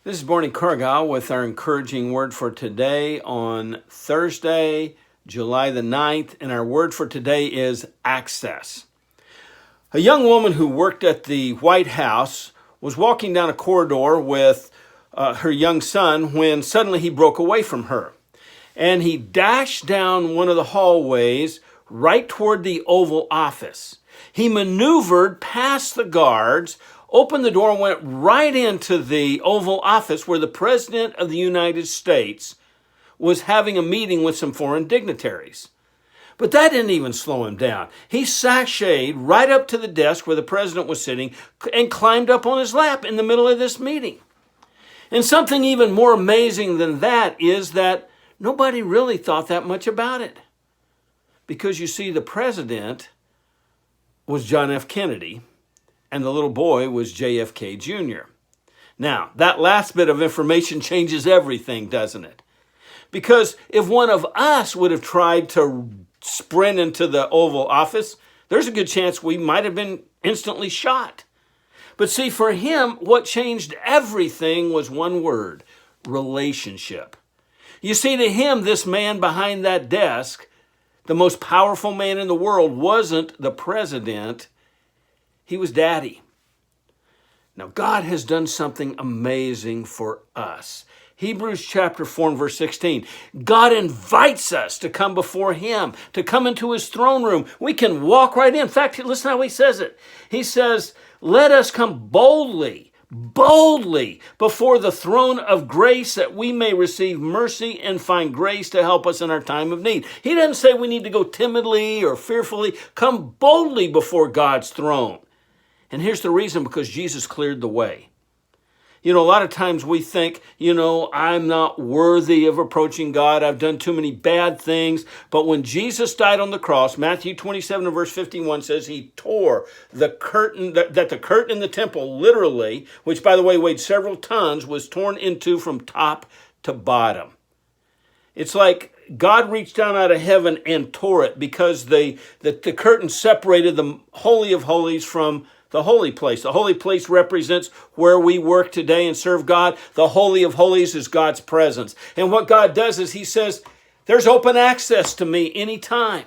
This is Barney Cargile with our encouraging word for today on Thursday, July the 9th, and our word for today is access. A young woman who worked at the White House was walking down a corridor with her young son when suddenly he broke away from her. And he dashed down one of the hallways right toward the Oval Office. He maneuvered past the guards, opened the door, and went right into the Oval Office where the President of the United States was having a meeting with some foreign dignitaries. But that didn't even slow him down. He sashayed right up to the desk where the president was sitting and climbed up on his lap in the middle of this meeting. And something even more amazing than that is that nobody really thought that much about it. Because you see, the president was John F. Kennedy, and the little boy was JFK Jr. Now, that last bit of information changes everything, doesn't it? Because if one of us would have tried to sprint into the Oval Office, there's a good chance we might have been instantly shot. But see, for him, what changed everything was one word: relationship. You see, to him, this man behind that desk, the most powerful man in the world, wasn't the president. He was Daddy. Now, God has done something amazing for us. Hebrews chapter 4 and verse 16. God invites us to come before him, to come into his throne room. We can walk right in. In fact, listen how he says it. He says, let us come boldly before the throne of grace that we may receive mercy and find grace to help us in our time of need. He doesn't say we need to go timidly or fearfully. Come boldly before God's throne. And here's the reason: because Jesus cleared the way. You know, a lot of times we think, I'm not worthy of approaching God. I've done too many bad things. But when Jesus died on the cross, Matthew 27 and verse 51 says he tore the curtain, that the curtain in the temple literally, which by the way weighed several tons, was torn into from top to bottom. It's like God reached down out of heaven and tore it, because the curtain separated the Holy of Holies from the holy place. The holy place represents where we work today and serve God. The Holy of Holies is God's presence. And what God does is he says, there's open access to me anytime.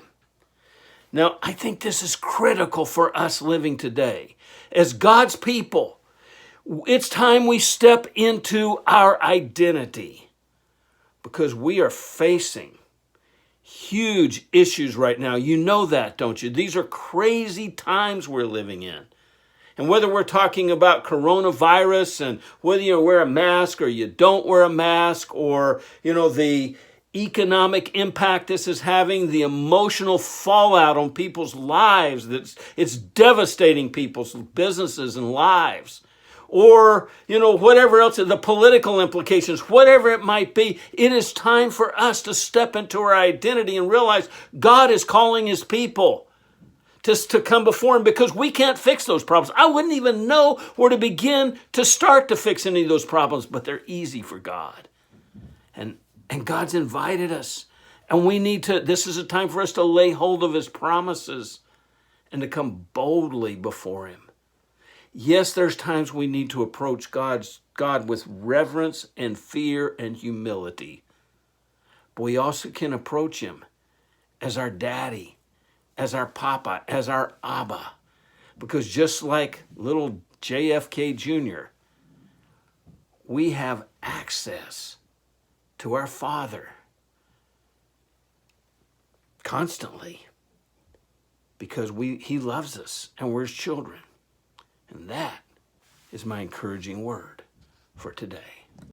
Now, I think this is critical for us living today. As God's people, it's time we step into our identity, because we are facing huge issues right now. You know that, don't you? These are crazy times we're living in. And whether we're talking about coronavirus and whether you wear a mask or you don't wear a mask, or, the economic impact this is having, the emotional fallout on people's lives, it's devastating people's businesses and lives. Or, whatever else, the political implications, whatever it might be, it is time for us to step into our identity and realize God is calling his people to come before him, because we can't fix those problems. I wouldn't even know where to begin to start to fix any of those problems, but they're easy for God. And God's invited us. And this is a time for us to lay hold of his promises and to come boldly before him. Yes, there's times we need to approach God with reverence and fear and humility. But we also can approach him as our daddy, as our papa, as our Abba. Because just like little JFK Jr., we have access to our Father constantly, because he loves us and we're his children. And that is my encouraging word for today.